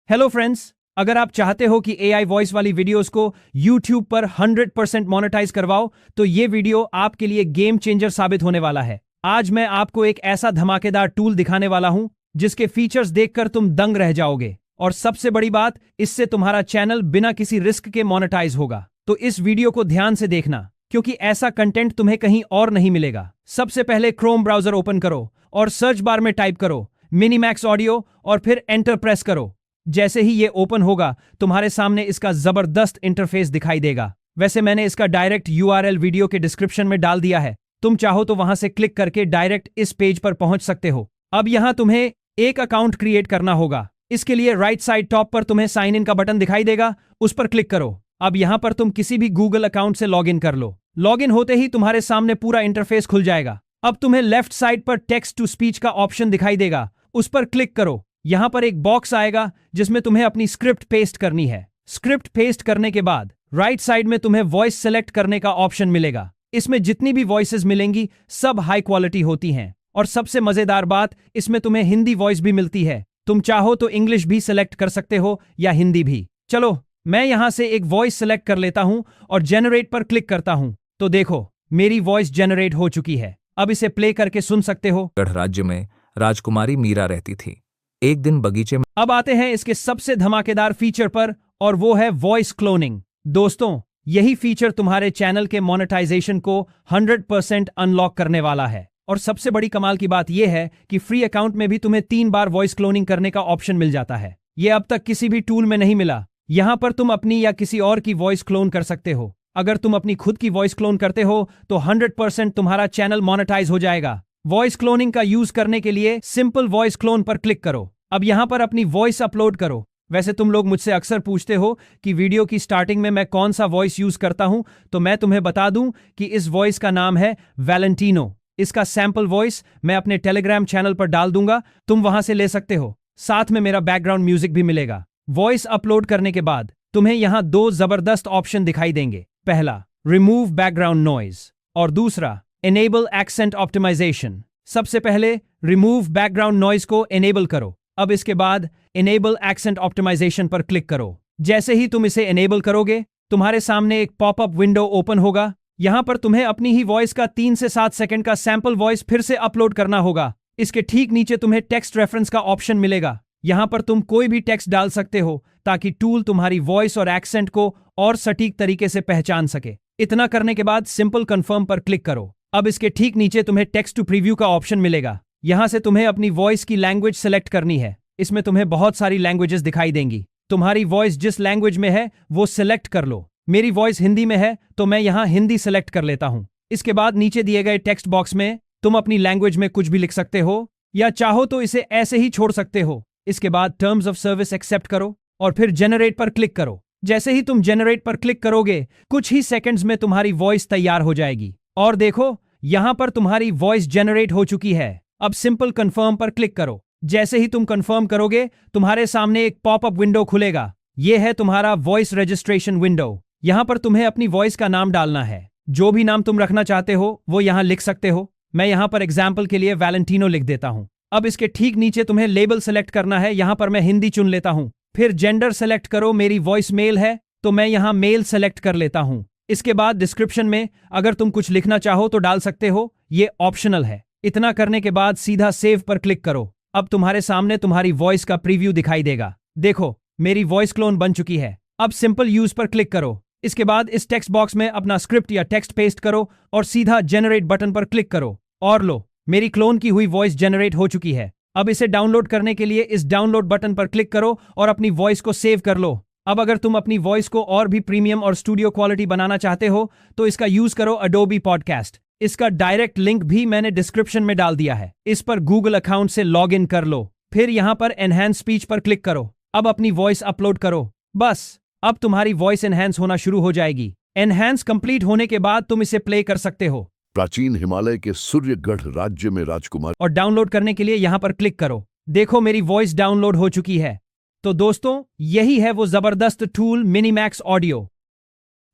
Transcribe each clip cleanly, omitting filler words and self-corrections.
Hello friends, अगर आप चाहते हो कि एआई वॉइस वाली वीडियोस को YouTube पर 100% मोनेटाइज करवाओ तो ये वीडियो आपके लिए गेम चेंजर साबित होने वाला है। आज मैं आपको एक ऐसा धमाकेदार टूल दिखाने वाला हूं जिसके फीचर्स देखकर तुम दंग रह जाओगे। और सबसे बड़ी बात, इससे तुम्हारा चैनल बिना किसी रिस्क के मोनेटाइज होगा। तो इस वीडियो को ध्यान से देखना, क्योंकि ऐसा कंटेंट तुम्हें कहीं और नहीं मिलेगा। सबसे पहले क्रोम ब्राउजर ओपन करो और सर्च बार में टाइप करो मिनीमैक्स ऑडियो और फिर एंटर प्रेस करो। जैसे ही ये ओपन होगा तुम्हारे सामने इसका जबरदस्त इंटरफेस दिखाई देगा। वैसे मैंने इसका डायरेक्ट यूआरएल वीडियो के डिस्क्रिप्शन में डाल दिया है, तुम चाहो तो वहां से क्लिक करके डायरेक्ट इस पेज पर पहुंच सकते हो। अब यहां तुम्हें एक अकाउंट क्रिएट करना होगा। इसके लिए राइट साइड टॉप पर तुम्हें साइन इन का बटन दिखाई देगा, उस पर क्लिक करो। अब यहां पर तुम किसी भी गूगल अकाउंट से लॉग इन कर लो। लॉग इन होते ही तुम्हारे सामने पूरा इंटरफेस खुल जाएगा। अब तुम्हें लेफ्ट साइड पर टेक्स्ट टू स्पीच का ऑप्शन दिखाई देगा, उस पर क्लिक करो। यहां पर एक बॉक्स आएगा जिसमें तुम्हें अपनी स्क्रिप्ट पेस्ट करनी है। स्क्रिप्ट पेस्ट करने के बाद राइट साइड में तुम्हें वॉइस सेलेक्ट करने का ऑप्शन मिलेगा। इसमें जितनी भी वॉइसेस मिलेंगी सब हाई क्वालिटी होती हैं। और सबसे मजेदार बात, इसमें तुम्हें हिंदी वॉइस भी मिलती है। तुम चाहो तो इंग्लिश भी सेलेक्ट कर सकते हो या हिंदी भी। चलो, मैं यहां से एक वॉइस सेलेक्ट कर लेता हूं और जनरेट पर क्लिक करता हूं। तो देखो, मेरी वॉइस जनरेट हो चुकी है। अब इसे प्ले करके सुन सकते हो। गढ़ राज्य में राजकुमारी मीरा रहती थी। एक दिन बगीचे में। अब आते हैं इसके सबसे धमाकेदार फीचर पर, और वो है वॉइस क्लोनिंग। दोस्तों, यही फीचर तुम्हारे चैनल के मोनेटाइजेशन को 100% अनलॉक करने वाला है। और सबसे बड़ी कमाल की बात यह है कि फ्री अकाउंट में भी तुम्हें 3 बार वॉइस क्लोनिंग करने का ऑप्शन मिल जाता है। यह अब तक किसी भी टूल में नहीं मिला। यहां पर तुम अपनी या किसी और की वॉइस क्लोन कर सकते हो। अगर तुम अपनी खुद की वॉइस क्लोन करते हो तो 100% तुम्हारा चैनल मोनेटाइज हो जाएगा। वॉइस क्लोनिंग का यूज करने के लिए सिंपल वॉइस क्लोन पर क्लिक करो। अब यहां पर अपनी वॉइस अपलोड करो। वैसे तुम लोग मुझसे अक्सर पूछते हो कि वीडियो की स्टार्टिंग में मैं कौन सा वॉइस यूज करता हूं, तो मैं तुम्हें बता दूं कि इस वॉइस का नाम है वैलेंटिनो। इसका सैंपल वॉइस मैं अपने टेलीग्राम चैनल पर डाल दूंगा, तुम वहां से ले सकते हो। साथ में मेरा बैकग्राउंड म्यूजिक भी मिलेगा। वॉइस अपलोड करने के बाद तुम्हें यहां 2 जबरदस्त ऑप्शन दिखाई देंगे। पहला, रिमूव बैकग्राउंड नॉइज, और दूसरा, एनेबल एक्सेंट ऑप्टिमाइजेशन। सबसे पहले रिमूव बैकग्राउंड नॉइज को एनेबल करो। अब इसके बाद एनेबल एक्सेंट ऑप्टिमाइजेशन पर क्लिक करो। जैसे ही तुम इसे एनेबल करोगे तुम्हारे सामने एक पॉपअप विंडो ओपन होगा। यहां पर तुम्हें अपनी ही वॉइस का 3 से 7 सेकंड का सैंपल वॉइस फिर से अपलोड करना होगा। इसके ठीक नीचे तुम्हें टेक्स्ट रेफरेंस का ऑप्शन मिलेगा। यहां पर तुम कोई भी टेक्स्ट डाल सकते हो ताकि टूल तुम्हारी वॉइस और एक्सेंट को और सटीक तरीके से पहचान सके। इतना करने के बाद सिंपल कंफर्म पर क्लिक करो। अब इसके ठीक नीचे तुम्हें टेक्स्ट टू प्रीव्यू का ऑप्शन मिलेगा। यहां से तुम्हें अपनी वॉइस की लैंग्वेज सेलेक्ट करनी है। इसमें तुम्हें बहुत सारी लैंग्वेजेस दिखाई देंगी। तुम्हारी वॉइस जिस लैंग्वेज में है वो सिलेक्ट कर लो। मेरी वॉइस हिंदी में है तो मैं यहां हिंदी सेलेक्ट कर लेता हूं। इसके बाद नीचे दिए गए टेक्स्ट बॉक्स में तुम अपनी लैंग्वेज में कुछ भी लिख सकते हो, या चाहो तो इसे ऐसे ही छोड़ सकते हो। इसके बाद टर्म्स ऑफ सर्विस एक्सेप्ट करो और फिर जनरेट पर क्लिक करो। जैसे ही तुम जनरेट पर क्लिक करोगे कुछ ही सेकंड्स में तुम्हारी वॉइस तैयार हो जाएगी। और देखो, यहां पर तुम्हारी वॉइस जनरेट हो चुकी है। अब सिंपल कंफर्म पर क्लिक करो। जैसे ही तुम कंफर्म करोगे तुम्हारे सामने एक पॉपअप विंडो खुलेगा। यह है तुम्हारा वॉइस रजिस्ट्रेशन विंडो। यहां पर तुम्हें अपनी वॉइस का नाम डालना है। जो भी नाम तुम रखना चाहते हो वो यहां लिख सकते हो। मैं यहां पर एग्जाम्पल के लिए वैलेंटिनो लिख देता हूं। अब इसके ठीक नीचे तुम्हें लेबल सेलेक्ट करना है। यहां पर मैं हिंदी चुन लेता हूं। फिर जेंडर सेलेक्ट करो। मेरी वॉइस मेल है तो मैं यहां मेल सेलेक्ट कर लेता हूं। इसके बाद डिस्क्रिप्शन में अगर तुम कुछ लिखना चाहो तो डाल सकते हो, ये ऑप्शनल है। इतना करने के बाद सीधा सेव पर क्लिक करो। अब तुम्हारे सामने तुम्हारी वॉइस का प्रीव्यू दिखाई देगा। देखो, मेरी वॉइस क्लोन बन चुकी है। अब सिंपल यूज पर क्लिक करो। इसके बाद इस टेक्स्ट बॉक्स में अपना स्क्रिप्ट या टेक्स्ट पेस्ट करो और सीधा जनरेट बटन पर क्लिक करो। और लो, मेरी क्लोन की हुई वॉइस जनरेट हो चुकी है। अब इसे डाउनलोड करने के लिए इस डाउनलोड बटन पर क्लिक करो और अपनी वॉइस को सेव कर लो। अब अगर तुम अपनी वॉइस को और भी प्रीमियम और स्टूडियो क्वालिटी बनाना चाहते हो तो इसका यूज करो अडोबी पॉडकास्ट। इसका डायरेक्ट लिंक भी मैंने डिस्क्रिप्शन में डाल दिया है। इस पर गूगल अकाउंट से लॉग इन कर लो। फिर यहां पर एनहांस स्पीच पर क्लिक करो। अब अपनी वॉइस अपलोड करो। बस, अब तुम्हारी वॉइस एनहांस होना शुरू हो जाएगी। एनहांस कंप्लीट होने के बाद तुम इसे प्ले कर सकते हो। प्राचीन हिमालय के सूर्यगढ़ राज्य में राजकुमार। और डाउनलोड करने के लिए यहां पर क्लिक करो। देखो, मेरी वॉइस डाउनलोड हो चुकी है। तो दोस्तों, यही है वो जबरदस्त टूल मिनीमैक्स ऑडियो।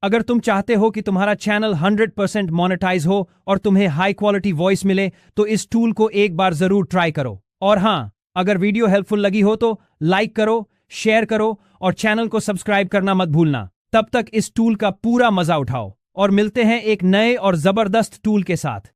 अगर तुम चाहते हो कि तुम्हारा चैनल 100% मोनेटाइज हो और तुम्हें हाई क्वालिटी वॉइस मिले तो इस टूल को एक बार जरूर ट्राई करो। और हां, अगर वीडियो हेल्पफुल लगी हो तो लाइक करो, शेयर करो और चैनल को सब्सक्राइब करना मत भूलना। तब तक इस टूल का पूरा मजा उठाओ और मिलते हैं एक नए और जबरदस्त टूल के साथ।